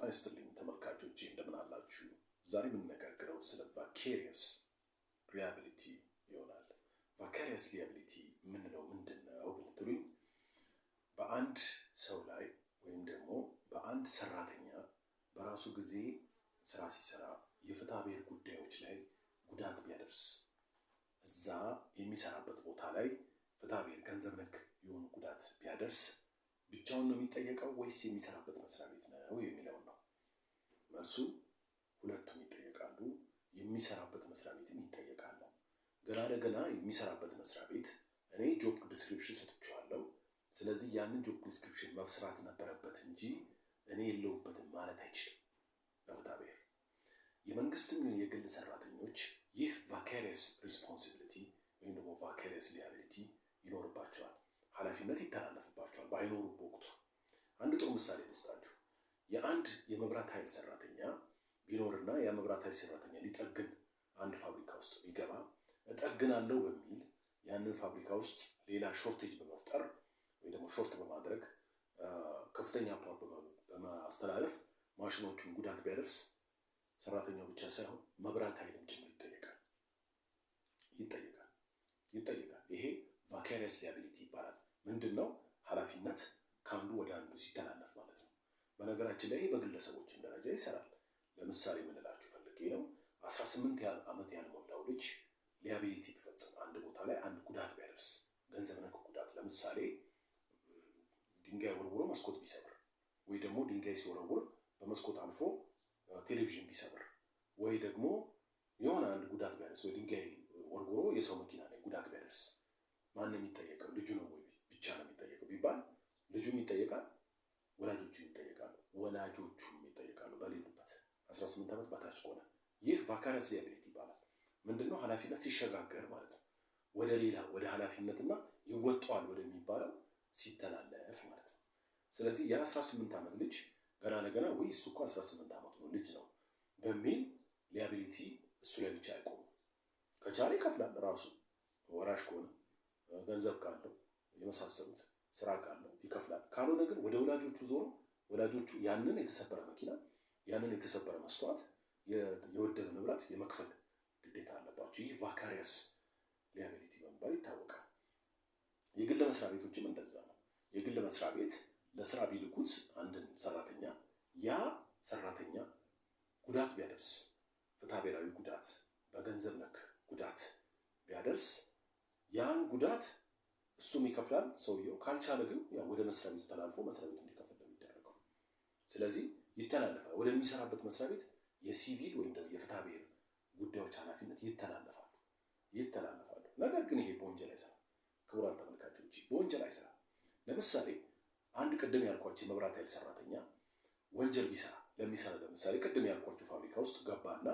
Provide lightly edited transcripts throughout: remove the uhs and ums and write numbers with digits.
ጤና ይስጥልኝ ተመልካቾቼ እንደምን አላችሁ? ዛሬ የምንነጋገረው ስለ ቫኬሪየስ ሊያቢሊቲ ይሆናል። ቫኬሪየስ ሊያቢሊቲ የምንለው ምንድነው ብትሉኝ በአንድ ሰው ላይ ወይም ደግሞ በአንድ ሰራተኛ በራሱ ጊዜ ስራ ሲሰራ የፍትሐ ብሔር ጉዳዮች ላይ ጉዳት ቢያደርስ እዛ የሚሰራበት ቦታ ላይ ፍትሐ ብሔር ገንዘብ ነክ የሆኑ ጉዳት ቢያደርስ ብቻውን ነው የሚጠየቀው ወይስ የሚሰራበት መስሪያ ቤት ነው የሚለው ነው። መልሱ ሁለቱም ይጠየቃሉ። የሚሰራበት መስሪያ ቤትም ይጠየቃል። ገና ለገና የሚሰራበት መስሪያ ቤት እኔ ጆብ ዲስክሪፕሽን ሰጥቼዋለሁ፣ ስለዚህ ያንን ጆብ ዲስክሪፕሽን መስራት ነበረበት እንጂ እኔ የለሁበትም ማለት አይችልም። በፍትሐ ብሔር የመንግስትም የግል ሰራተኞች ይህ ቫኬሪየስ ሪስፖንሲቢሊቲ ወይም ደግሞ ቫኬሪየስ ሊያቢሊቲ ይኖርባቸዋል። ኃላፊነት ይተላለፍባቸዋል ባይኖሩ በወቅቱ። አንድ ጥሩ ምሳሌ ልስጣችሁ። የአንድ የመብራት ኃይል ሰራተኛ ቢኖርና የመብራት ኃይል ሰራተኛ ሊጠግን አንድ ፋብሪካ ውስጥ ቢገባ እጠግናለሁ በሚል ያንን ፋብሪካ ውስጥ ሌላ ሾርቴጅ በመፍጠር ወይ ደግሞ ሾርት በማድረግ ከፍተኛ ፓወር በማስተላለፍ ማሽኖቹን ጉዳት ቢያደርስ ሰራተኛው ብቻ ሳይሆን መብራት ኃይልም ጭምር ይጠየቃል። ይሄ ቫኬሪየስ ሊያቢሊቲ ይባላል። ምንድነው? ኃላፊነት ከአንዱ ወደ አንዱ ሲተላለፍ ማለት ነው። በነገራችን ላይ በግለሰቦችም ደረጃ ይሰራል። ለምሳሌ የምንላችሁ ፈልጌ ነው 18 ዓመት ያልሞላው ልጅ ሊያቢሊቲ ቢፈጽም አንድ ቦታ ላይ አንድ ጉዳት ቢያደርስ ገንዘብ ነክ ጉዳት፣ ለምሳሌ ድንጋይ ወርውሮ መስኮት ቢሰብር ወይ ደግሞ ድንጋይ ሲወረውር በመስኮት አልፎ ቴሌቪዥን ቢሰብር ወይ ደግሞ የሆነ አንድ ጉዳት ቢያደርስ ወይ ድንጋይ ወርውሮ የሰው መኪና ላይ ጉዳት ቢያደርስ ማን የሚጠየቀው? ልጁ ነው ወይ ብቻ ነው የሚጠየቀው ቢባል ልጁም ይጠየቃል፣ ወላጆቹም ይጠየቃሉ። ወላጆቹም ይጠየቃሉ በሌሉበት 18 ዓመት በታች ከሆነ። ይህ ቫኬሪየስ ሊያቢሊቲ ይባላል። ምንድነው? ኃላፊነት ሲሸጋገር ማለት ነው። ወደ ሌላ ወደ ኃላፊነትና ይወጣዋል ወደሚባለው ሲተላለፍ ማለት ነው። ስለዚህ የ18 ዓመት ልጅ ገና ለገና ወይ እሱ እኮ 18 ዓመቱ ነው ልጅ ነው በሚል ሊያቢሊቲ እሱ ላይ ብቻ አይቆምም። ከቻለ ይከፍላል ራሱ ወራሽ ከሆነ ገንዘብ ካለው የመሳሰሉት ስራ ካለው ይከፍላል። ካልሆነ ግን ወደ ወላጆቹ ዞሮ ወላጆቹ ያንን የተሰበረ መኪና ያንን የተሰበረ መስተዋት የወደመ ንብረት የመክፈል ግዴታ አለባቸው። ይህ ቫኬሪየስ ሊያቢሊቲ በመባል ይታወቃል። የግል መስሪያ ቤቶችም እንደዛ ነው። የግል መስሪያ ቤት ለስራ ቢልኩት አንድን ሰራተኛ ያ ሰራተኛ ጉዳት ቢያደርስ ፍትሐ ብሔራዊ ጉዳት በገንዘብ ነክ ጉዳት ቢያደርስ ያን ጉዳት እሱም ይከፍላል ሰውየው። ካልቻለ ግን ያው ወደ መስሪያ ቤቱ ተላልፎ መስሪያ ቤቱ እንዲከፍል ነው የሚደረገው። ስለዚህ ይተላለፋል ወደሚሰራበት መስሪያ ቤት የሲቪል ወይም ደግሞ የፍትሐ ብሔር ጉዳዮች ኃላፊነት ይተላለፋሉ። ነገር ግን ይሄ በወንጀል አይሰራም። ክቡራን ተመልካቾች በወንጀል አይሰራም። ለምሳሌ አንድ ቅድም ያልኳቸው የመብራት ኃይል ሰራተኛ ወንጀል ቢሰራ ለምሳሌ ቅድም ያልኳቸው ፋብሪካ ውስጥ ገባና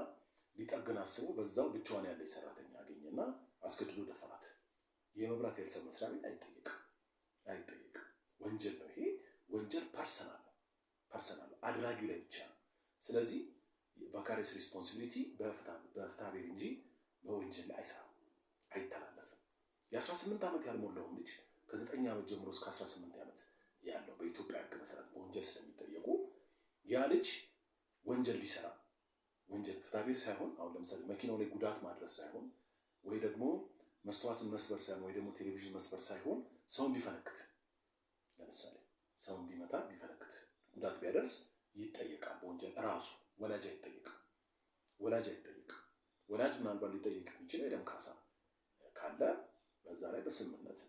ሊጠግን አስቦ በዛው ብቻዋን ያለች ሰራተኛ አገኘና አስገድዶ ደፈራት። የመብራት ኃይል መስሪያ ቤት አይጠየቅም። ወንጀል ነው ይሄ። ወንጀል ፐርሰናል አድራጊው ላይ ብቻ ነው። ስለዚህ ቫኬሪየስ ሪስፖንሲቢሊቲ በፍትሐ ብሔር እንጂ በወንጀል ላይ አይተላለፍም። የ18 ዓመት ያልሞላውን ልጅ ከ9 ዓመት ጀምሮ እስከ 18 ዓመት ያለው በኢትዮጵያ ሕግ መሰረት በወንጀል ስለሚጠየቁ ያ ልጅ ወንጀል ቢሰራ ወንጀል ፍትሐ ብሔር ሳይሆን አሁን ለምሳሌ መኪናው ላይ ጉዳት ማድረስ ሳይሆን ወይ ደግሞ መስተዋትን መስበር ሳይሆን ወይ ደግሞ ቴሌቪዥን መስበር ሳይሆን ሰውን ቢፈነክት፣ ለምሳሌ ሰውን ቢመታ ቢፈነክት ጉዳት ቢያደርስ ይጠየቃል በወንጀል ራሱ። ወላጅ አይጠየቅም። ወላጅ ምናልባት ሊጠየቅ የሚችል የደም ካሳ ካለ በዛ ላይ በስምምነት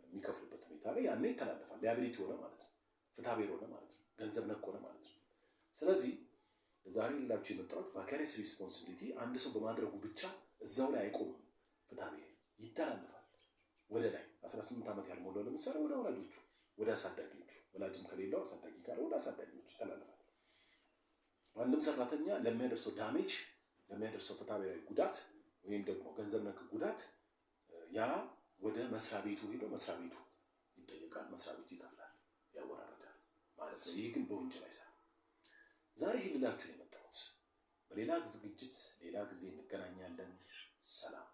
የሚከፍሉበት ሁኔታ ላይ ያኔ ይተላለፋል። ሊያቢሊቲ ሆነ ማለት ነው። ፍትሐ ብሔር ሆነ ማለት ነው። ገንዘብ ነክ ሆነ ማለት ነው። ስለዚህ ዛሬ ሌላችሁ የመጣሁት ቫኬሪየስ ሪስፖንሲቢሊቲ አንድ ሰው በማድረጉ ብቻ እዛው ላይ አይቆምም። ፍትሐ ብሔር ይተላለፋል ወደ ላይ 18 ዓመት ያልሞላው ለምሳሌ ወደ ወላጆቹ ወደ አሳዳጊዎቹ፣ ወላጅም ከሌለው አሳዳጊ ካለ ወደ አሳዳጊዎቹ ይተላለፋል። አንድም ሰራተኛ ለሚያደርሰው ዳሜጅ ለሚያደርሰው ፍትሐ ብሔራዊ ጉዳት ወይም ደግሞ ገንዘብ ነክ ጉዳት ያ ወደ መስሪያ ቤቱ ሄዶ መስሪያ ቤቱ ይጠየቃል። መስሪያ ቤቱ ይከፍላል፣ ያወራረዳል ማለት ነው። ይህ ግን በወንጀል አይሰራም። ዛሬ ይሄ ልላችሁ የመጣሁት። በሌላ ዝግጅት ሌላ ጊዜ እንገናኛለን። ሰላም።